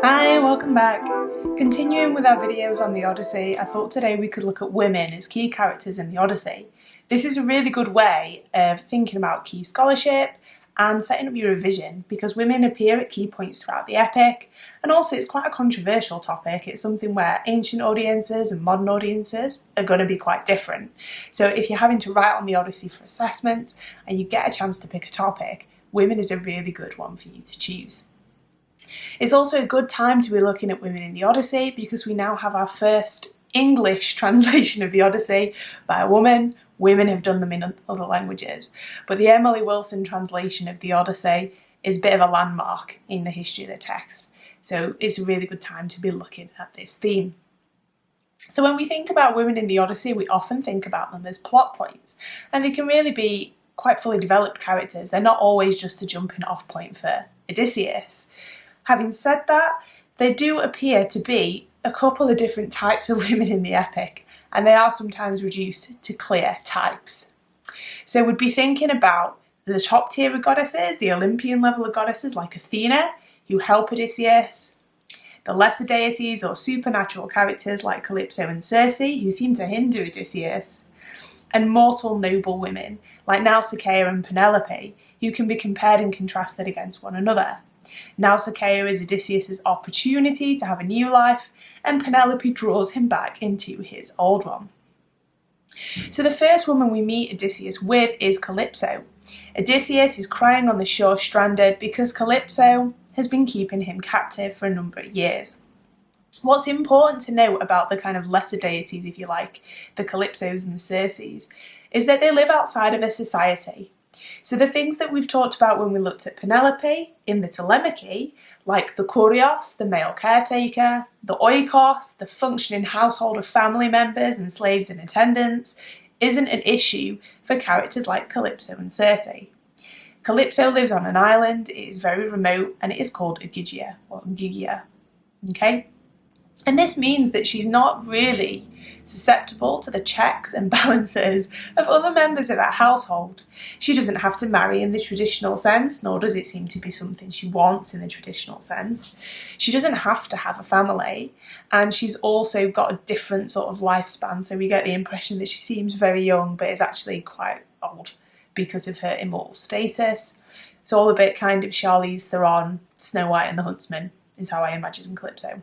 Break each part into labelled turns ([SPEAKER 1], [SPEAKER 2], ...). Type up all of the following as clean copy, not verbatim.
[SPEAKER 1] Hi, welcome back. Continuing with our videos on the Odyssey, I thought today we could look at women as key characters in the Odyssey. This is a really good way of thinking about key scholarship and setting up your revision, because women appear at key points throughout the epic, and also it's quite a controversial topic. It's something where ancient audiences and modern audiences are going to be quite different. So if you're having to write on the Odyssey for assessments and you get a chance to pick a topic, women is a really good one for you to choose. It's also a good time to be looking at women in the Odyssey because we now have our first English translation of the Odyssey by a woman. Women have done them in other languages, but the Emily Wilson translation of the Odyssey is a bit of a landmark in the history of the text. So it's a really good time to be looking at this theme. So when we think about women in the Odyssey, we often think about them as plot points, and they can really be quite fully developed characters. They're not always just a jumping off point for Odysseus. Having said that, there do appear to be a couple of different types of women in the epic, and they are sometimes reduced to clear types. So we'd be thinking about the top tier of goddesses, the Olympian level of goddesses like Athena, who help Odysseus, the lesser deities or supernatural characters like Calypso and Cersei, who seem to hinder Odysseus, and mortal noble women like Nausicaa and Penelope, who can be compared and contrasted against one another. Nausicaa is Odysseus' opportunity to have a new life, and Penelope draws him back into his old one. So the first woman we meet Odysseus with is Calypso. Odysseus is crying on the shore stranded because Calypso has been keeping him captive for a number of years. What's important to note about the kind of lesser deities, if you like, the Calypsos and the Circes, is that they live outside of a society. So the things that we've talked about when we looked at Penelope in the Telemachy, like the kurios, the male caretaker, the oikos, the functioning household of family members and slaves and attendants, isn't an issue for characters like Calypso and Cersei. Calypso lives on an island, it is very remote, and it is called Agia, or Gigia, okay? And this means that she's not really susceptible to the checks and balances of other members of her household. She doesn't have to marry in the traditional sense, nor does it seem to be something she wants in the traditional sense. She doesn't have to have a family, and she's also got a different sort of lifespan, so we get the impression that she seems very young but is actually quite old because of her immortal status. It's all a bit kind of Charlize Theron, Snow White and the Huntsman, is how I imagine Calypso.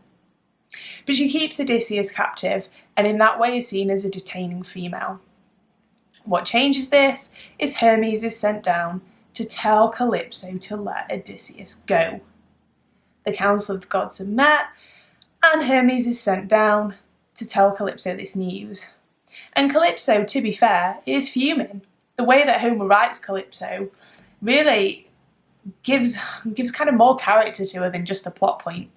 [SPEAKER 1] But she keeps Odysseus captive, and in that way is seen as a detaining female. What changes this is Hermes is sent down to tell Calypso to let Odysseus go. The Council of the Gods have met, and Hermes is sent down to tell Calypso this news. And Calypso, to be fair, is fuming. The way that Homer writes Calypso really gives kind of more character to her than just a plot point.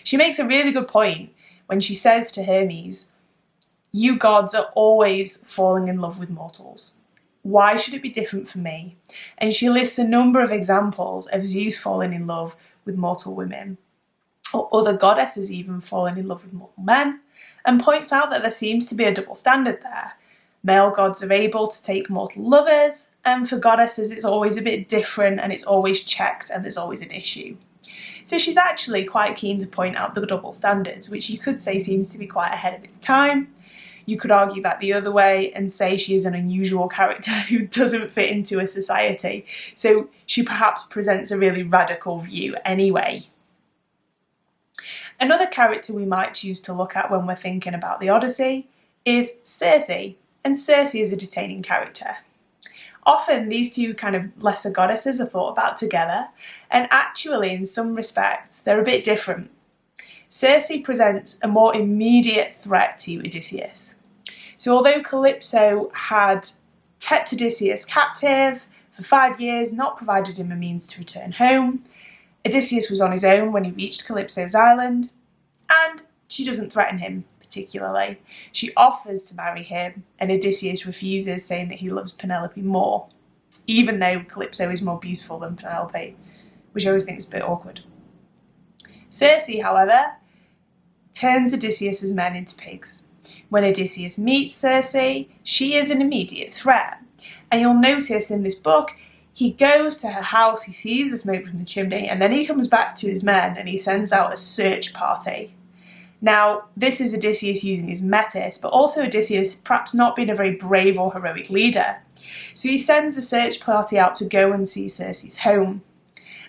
[SPEAKER 1] She makes a really good point when she says to Hermes, "You gods are always falling in love with mortals. Why should it be different for me?" And she lists a number of examples of Zeus falling in love with mortal women, or other goddesses even falling in love with mortal men, and points out that there seems to be a double standard there. Male gods are able to take mortal lovers, and for goddesses it's always a bit different, and it's always checked, and there's always an issue. So she's actually quite keen to point out the double standards, which you could say seems to be quite ahead of its time. You could argue that the other way and say she is an unusual character who doesn't fit into a society. So she perhaps presents a really radical view anyway. Another character we might choose to look at when we're thinking about the Odyssey is Cersei, and Cersei is a detaining character. Often these two kind of lesser goddesses are thought about together, and actually in some respects they're a bit different. Cersei presents a more immediate threat to Odysseus. So although Calypso had kept Odysseus captive for 5 years, not provided him a means to return home, Odysseus was on his own when he reached Calypso's island, and she doesn't threaten him particularly. She offers to marry him, and Odysseus refuses, saying that he loves Penelope more, even though Calypso is more beautiful than Penelope, which I always think is a bit awkward. Cersei, however, turns Odysseus' men into pigs. When Odysseus meets Cersei, she is an immediate threat, and you'll notice in this book He goes to her house, he sees the smoke from the chimney, and then he comes back to his men and he sends out a search party. Now, this is Odysseus using his metis, but also Odysseus perhaps not being a very brave or heroic leader. So he sends a search party out to go and see Circe's home.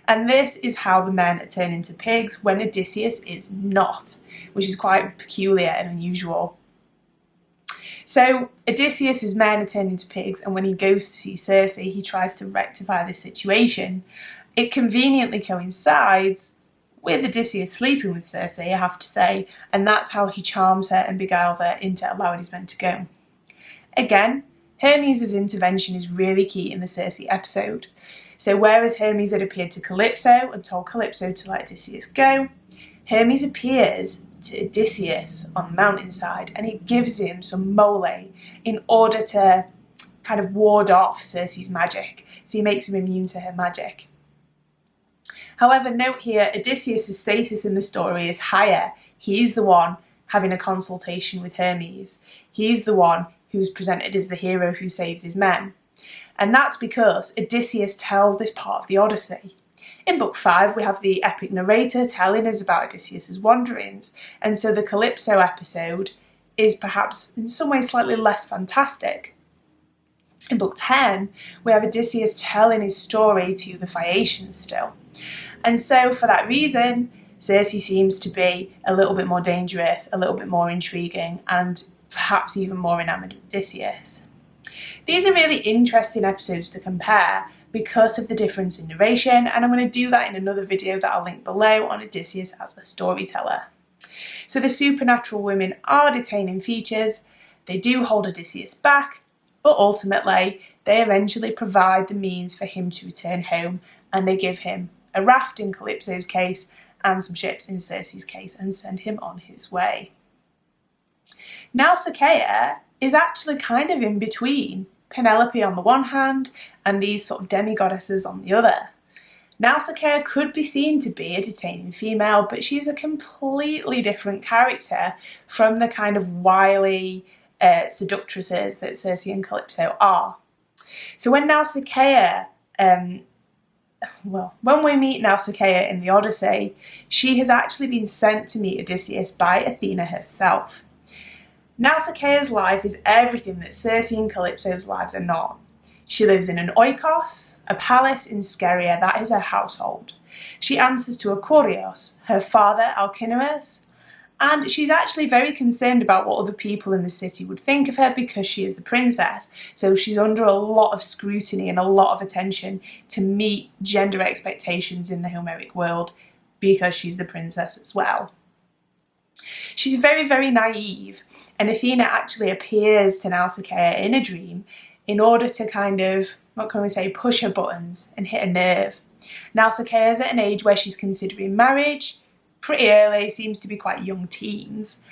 [SPEAKER 1] And this is how the men are turned into pigs when Odysseus is not, which is quite peculiar and unusual. So Odysseus's men are turned into pigs, and when he goes to see Cersei, he tries to rectify this situation. It conveniently coincides with Odysseus sleeping with Cersei, I have to say, and that's how he charms her and beguiles her into allowing his men to go. Again, Hermes' intervention is really key in the Cersei episode. So whereas Hermes had appeared to Calypso and told Calypso to let Odysseus go, Hermes appears to Odysseus on the mountainside and he gives him some mole in order to kind of ward off Cersei's magic. So he makes him immune to her magic. However, note here, Odysseus' status in the story is higher. He's the one having a consultation with Hermes. He's the one who's presented as the hero who saves his men. And that's because Odysseus tells this part of the Odyssey. In Book 5, we have the epic narrator telling us about Odysseus' wanderings, and so the Calypso episode is perhaps in some ways slightly less fantastic. In Book 10, we have Odysseus telling his story to the Phaeacians still. And so for that reason, Cersei seems to be a little bit more dangerous, a little bit more intriguing, and perhaps even more enamoured of Odysseus. These are really interesting episodes to compare because of the difference in narration, and I'm going to do that in another video that I'll link below on Odysseus as a storyteller. So the supernatural women are detaining features, they do hold Odysseus back, but ultimately they eventually provide the means for him to return home, and they give him a raft in Calypso's case and some ships in Circe's case and send him on his way. Nausicaa is actually kind of in between Penelope on the one hand and these sort of demigoddesses on the other. Nausicaa could be seen to be a detaining female, but she's a completely different character from the kind of wily seductresses that Circe and Calypso are. So when Nausicaa, when we meet Nausicaa in the Odyssey, she has actually been sent to meet Odysseus by Athena herself. Nausicaa's life is everything that Circe and Calypso's lives are not. She lives in an oikos, a palace in Scheria, that is her household. She answers to a kurios, her father Alcinous, and she's actually very concerned about what other people in the city would think of her because she is the princess, so she's under a lot of scrutiny and a lot of attention to meet gender expectations in the Homeric world because she's the princess as well. She's very, very naive, and Athena actually appears to Nausicaa in a dream in order to kind of, what can we say, push her buttons and hit a nerve. Nausicaa is at an age where she's considering marriage, pretty early, seems to be quite young teens,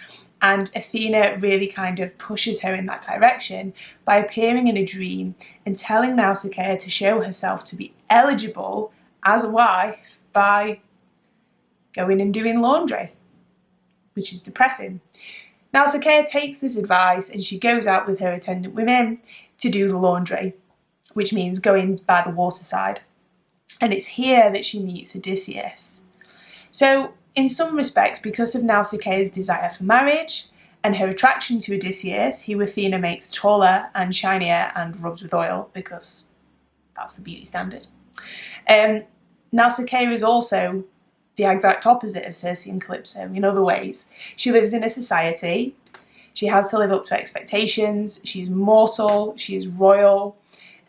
[SPEAKER 1] and Athena really kind of pushes her in that direction by appearing in a dream and telling Nausicaa to show herself to be eligible as a wife by going and doing laundry, which is depressing. Nausicaa takes this advice and she goes out with her attendant women to do the laundry, which means going by the waterside. And it's here that she meets Odysseus. So in some respects, because of Nausicaa's desire for marriage and her attraction to Odysseus, who Athena makes taller and shinier and rubs with oil because that's the beauty standard, Nausicaa is also the exact opposite of Circe and Calypso in other ways. She lives in a society, she has to live up to expectations, she's mortal, she is royal,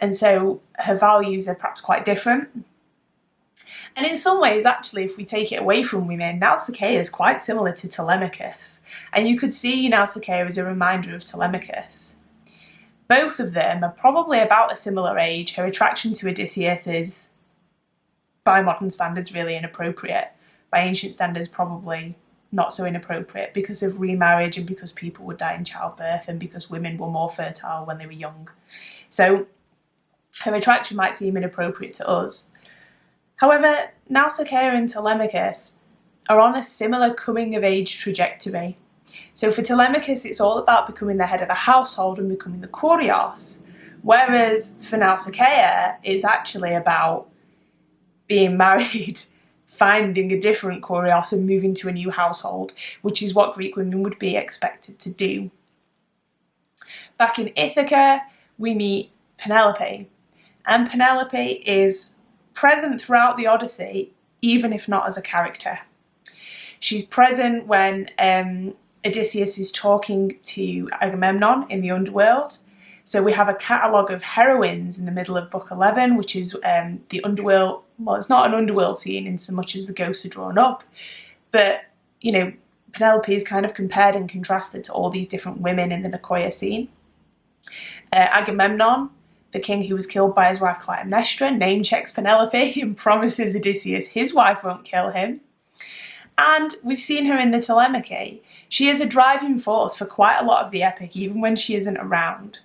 [SPEAKER 1] and so her values are perhaps quite different. And in some ways, actually, if we take it away from women, Nausicaa is quite similar to Telemachus, and you could see Nausicaa as a reminder of Telemachus. Both of them are probably about a similar age. Her attraction to Odysseus is, by modern standards, really inappropriate. By ancient standards, probably not so inappropriate because of remarriage and because people would die in childbirth and because women were more fertile when they were young. So her attraction might seem inappropriate to us. However, Nausicaa and Telemachus are on a similar coming-of-age trajectory. So for Telemachus, it's all about becoming the head of the household and becoming the kurios, Whereas for Nausicaa, it's actually about being married, finding a different kurios and moving to a new household, which is what Greek women would be expected to do. Back in Ithaca, we meet Penelope, and Penelope is present throughout the Odyssey, even if not as a character. She's present when Odysseus is talking to Agamemnon in the underworld. So we have a catalogue of heroines in the middle of book 11, which is the underworld. Well, it's not an underworld scene in so much as the ghosts are drawn up, but you know, Penelope is kind of compared and contrasted to all these different women in the Nicoya scene. Agamemnon, the king who was killed by his wife Clytemnestra, name checks Penelope and promises Odysseus his wife won't kill him. And we've seen her in the Telemachy. She is a driving force for quite a lot of the epic, even when she isn't around.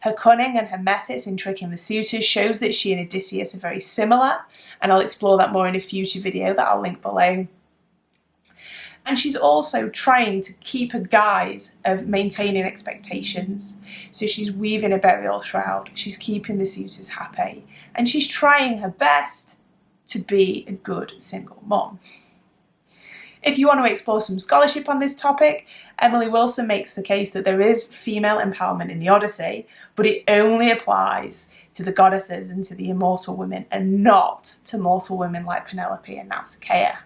[SPEAKER 1] Her cunning and her metis in tricking the suitors shows that she and Odysseus are very similar, and I'll explore that more in a future video that I'll link below. And she's also trying to keep a guise of maintaining expectations. So she's weaving a burial shroud, she's keeping the suitors happy, and she's trying her best to be a good single mom. If you want to explore some scholarship on this topic, Emily Wilson makes the case that there is female empowerment in the Odyssey, but it only applies to the goddesses and to the immortal women, and not to mortal women like Penelope and Nausicaa.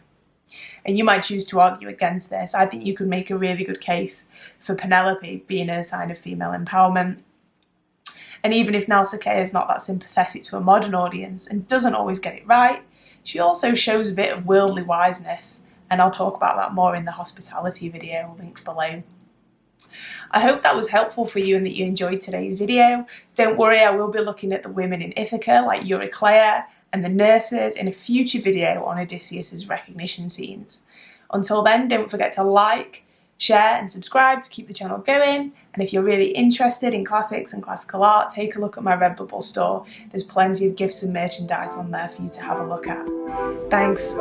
[SPEAKER 1] And you might choose to argue against this. I think you could make a really good case for Penelope being a sign of female empowerment. And even if Nausicaa is not that sympathetic to a modern audience and doesn't always get it right, she also shows a bit of worldly wiseness, and I'll talk about that more in the hospitality video linked below. I hope that was helpful for you and that you enjoyed today's video. Don't worry, I will be looking at the women in Ithaca like Eurycleia and the nurses in a future video on Odysseus's recognition scenes. Until then, don't forget to like, share and subscribe to keep the channel going. And if you're really interested in classics and classical art, take a look at my Redbubble store. There's plenty of gifts and merchandise on there for you to have a look at. Thanks.